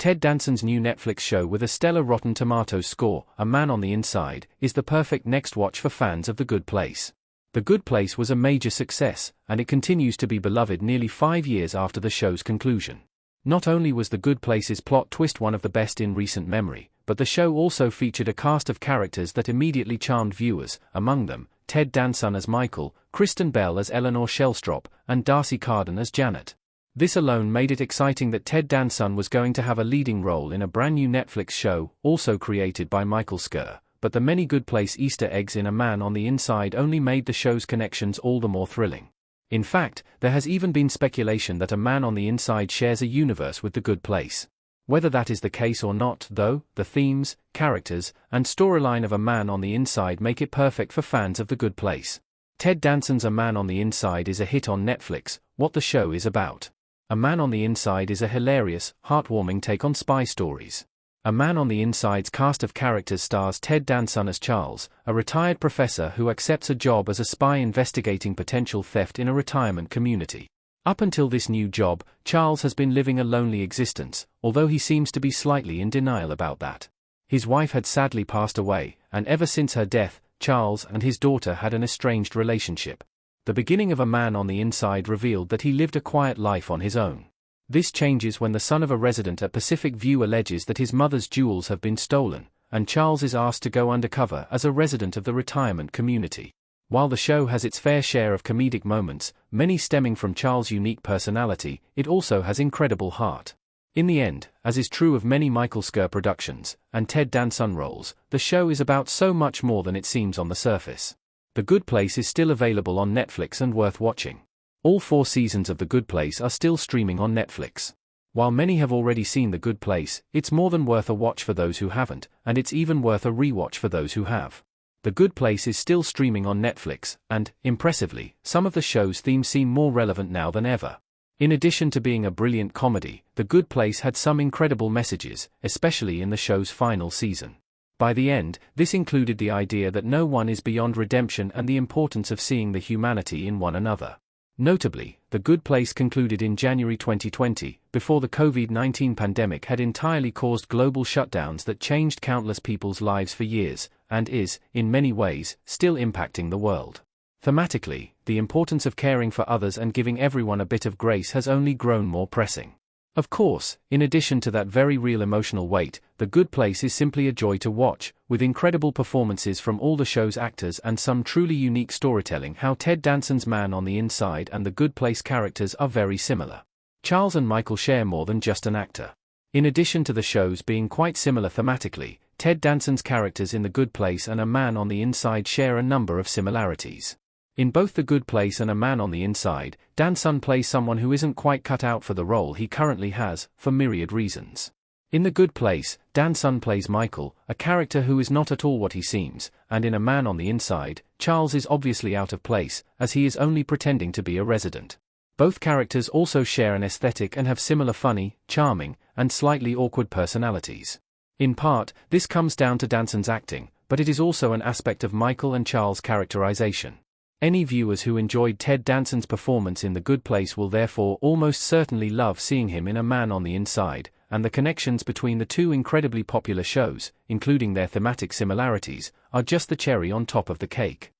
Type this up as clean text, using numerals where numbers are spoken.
Ted Danson's new Netflix show with a stellar Rotten Tomatoes score, A Man on the Inside, is the perfect next watch for fans of The Good Place. The Good Place was a major success, and it continues to be beloved nearly 5 years after the show's conclusion. Not only was The Good Place's plot twist one of the best in recent memory, but the show also featured a cast of characters that immediately charmed viewers, among them, Ted Danson as Michael, Kristen Bell as Eleanor Shellstrop, and Darcy Carden as Janet. This alone made it exciting that Ted Danson was going to have a leading role in a brand new Netflix show, also created by Michael Schur, but the many Good Place Easter eggs in A Man on the Inside only made the show's connections all the more thrilling. In fact, there has even been speculation that A Man on the Inside shares a universe with The Good Place. Whether that is the case or not, though, the themes, characters, and storyline of A Man on the Inside make it perfect for fans of The Good Place. Ted Danson's A Man on the Inside is a hit on Netflix. What the show is about. A Man on the Inside is a hilarious, heartwarming take on spy stories. A Man on the Inside's cast of characters stars Ted Danson as Charles, a retired professor who accepts a job as a spy investigating potential theft in a retirement community. Up until this new job, Charles has been living a lonely existence, although he seems to be slightly in denial about that. His wife had sadly passed away, and ever since her death, Charles and his daughter had an estranged relationship. The beginning of A Man on the Inside revealed that he lived a quiet life on his own. This changes when the son of a resident at Pacific View alleges that his mother's jewels have been stolen, and Charles is asked to go undercover as a resident of the retirement community. While the show has its fair share of comedic moments, many stemming from Charles' unique personality, it also has incredible heart. In the end, as is true of many Michael Schur productions, and Ted Danson roles, the show is about so much more than it seems on the surface. The Good Place is still available on Netflix and worth watching. All 4 seasons of The Good Place are still streaming on Netflix. While many have already seen The Good Place, it's more than worth a watch for those who haven't, and it's even worth a rewatch for those who have. The Good Place is still streaming on Netflix, and, impressively, some of the show's themes seem more relevant now than ever. In addition to being a brilliant comedy, The Good Place had some incredible messages, especially in the show's final season. By the end, this included the idea that no one is beyond redemption and the importance of seeing the humanity in one another. Notably, The Good Place concluded in January 2020, before the COVID-19 pandemic had entirely caused global shutdowns that changed countless people's lives for years, and is, in many ways, still impacting the world. Thematically, the importance of caring for others and giving everyone a bit of grace has only grown more pressing. Of course, in addition to that very real emotional weight, The Good Place is simply a joy to watch, with incredible performances from all the show's actors and some truly unique storytelling. How Ted Danson's Man on the Inside and The Good Place characters are very similar. Charles and Michael share more than just an actor. In addition to the shows being quite similar thematically, Ted Danson's characters in The Good Place and A Man on the Inside share a number of similarities. In both The Good Place and A Man on the Inside, Danson plays someone who isn't quite cut out for the role he currently has, for myriad reasons. In The Good Place, Danson plays Michael, a character who is not at all what he seems, and in A Man on the Inside, Charles is obviously out of place, as he is only pretending to be a resident. Both characters also share an aesthetic and have similar funny, charming, and slightly awkward personalities. In part, this comes down to Danson's acting, but it is also an aspect of Michael and Charles' characterization. Any viewers who enjoyed Ted Danson's performance in The Good Place will therefore almost certainly love seeing him in A Man on the Inside, and the connections between the two incredibly popular shows, including their thematic similarities, are just the cherry on top of the cake.